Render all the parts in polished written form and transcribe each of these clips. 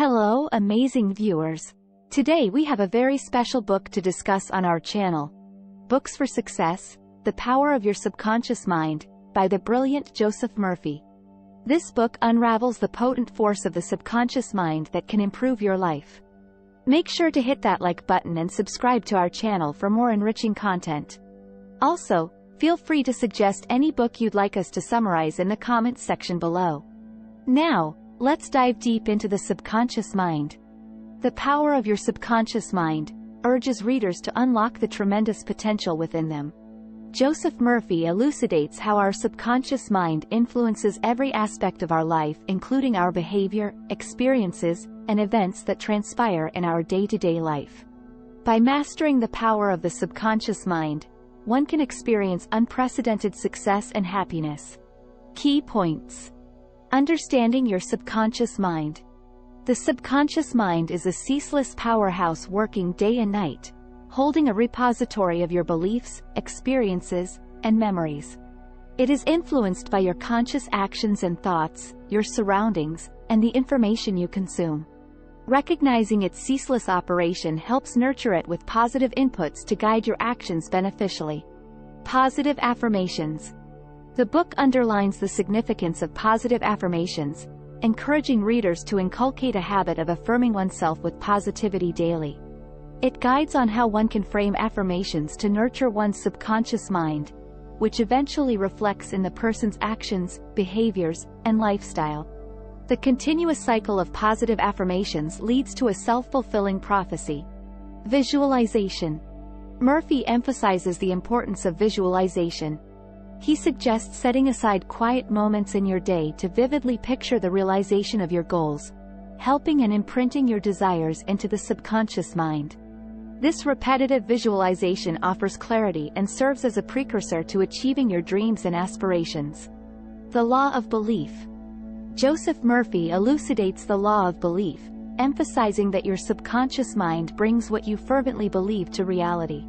Hello, amazing viewers. Today we have a very special book to discuss on our channel. Books for Success: The Power of Your Subconscious Mind, by the brilliant Joseph Murphy. This book unravels the potent force of the subconscious mind that can improve your life. Make sure to hit that like button and subscribe to our channel for more enriching content. Also, feel free to suggest any book you'd like us to summarize in the comments section below. Now, let's dive deep into the subconscious mind. The power of your subconscious mind urges readers to unlock the tremendous potential within them. Joseph Murphy elucidates how our subconscious mind influences every aspect of our life, including our behavior, experiences, and events that transpire in our day-to-day life. By mastering the power of the subconscious mind, one can experience unprecedented success and happiness. Key points. Understanding your subconscious mind. The subconscious mind is a ceaseless powerhouse working day and night, holding a repository of your beliefs, experiences, and memories. It is influenced by your conscious actions and thoughts, your surroundings, and the information you consume. Recognizing its ceaseless operation helps nurture it with positive inputs to guide your actions beneficially. Positive affirmations. The book underlines the significance of positive affirmations, encouraging readers to inculcate a habit of affirming oneself with positivity daily. It guides on how one can frame affirmations to nurture one's subconscious mind, which eventually reflects in the person's actions, behaviors, and lifestyle. The continuous cycle of positive affirmations leads to a self-fulfilling prophecy. Visualization. Murphy emphasizes the importance of visualization. He suggests setting aside quiet moments in your day to vividly picture the realization of your goals, helping and imprinting your desires into the subconscious mind. This repetitive visualization offers clarity and serves as a precursor to achieving your dreams and aspirations. The law of belief. Joseph Murphy elucidates the law of belief, emphasizing that your subconscious mind brings what you fervently believe to reality.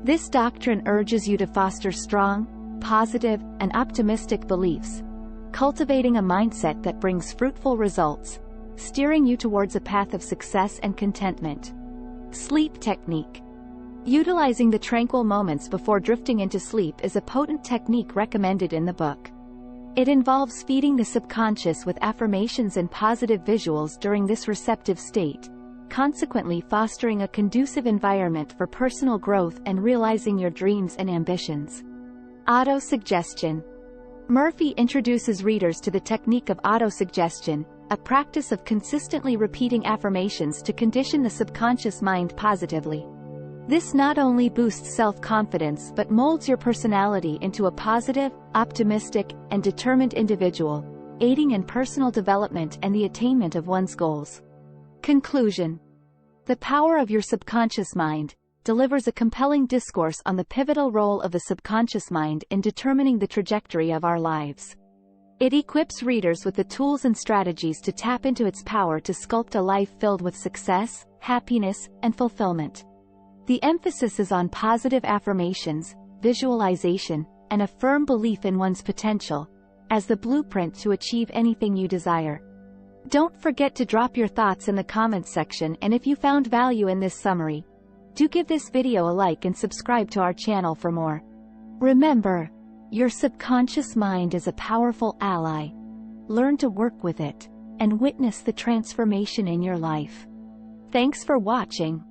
This doctrine urges you to foster strong, positive, and optimistic beliefs, cultivating a mindset that brings fruitful results, steering you towards a path of success and contentment. Sleep technique. Utilizing the tranquil moments before drifting into sleep is a potent technique recommended in the book. It involves feeding the subconscious with affirmations and positive visuals during this receptive state, consequently fostering a conducive environment for personal growth and realizing your dreams and ambitions. Autosuggestion. Murphy introduces readers to the technique of autosuggestion, a practice of consistently repeating affirmations to condition the subconscious mind positively. This not only boosts self-confidence but molds your personality into a positive, optimistic, and determined individual, aiding in personal development and the attainment of one's goals. Conclusion. The power of your subconscious mind delivers a compelling discourse on the pivotal role of the subconscious mind in determining the trajectory of our lives. It equips readers with the tools and strategies to tap into its power to sculpt a life filled with success, happiness, and fulfillment. The emphasis is on positive affirmations, visualization, and a firm belief in one's potential, as the blueprint to achieve anything you desire. Don't forget to drop your thoughts in the comments section, and if you found value in this summary, do give this video a like and subscribe to our channel for more. Remember, your subconscious mind is a powerful ally. Learn to work with it, and witness the transformation in your life. Thanks for watching.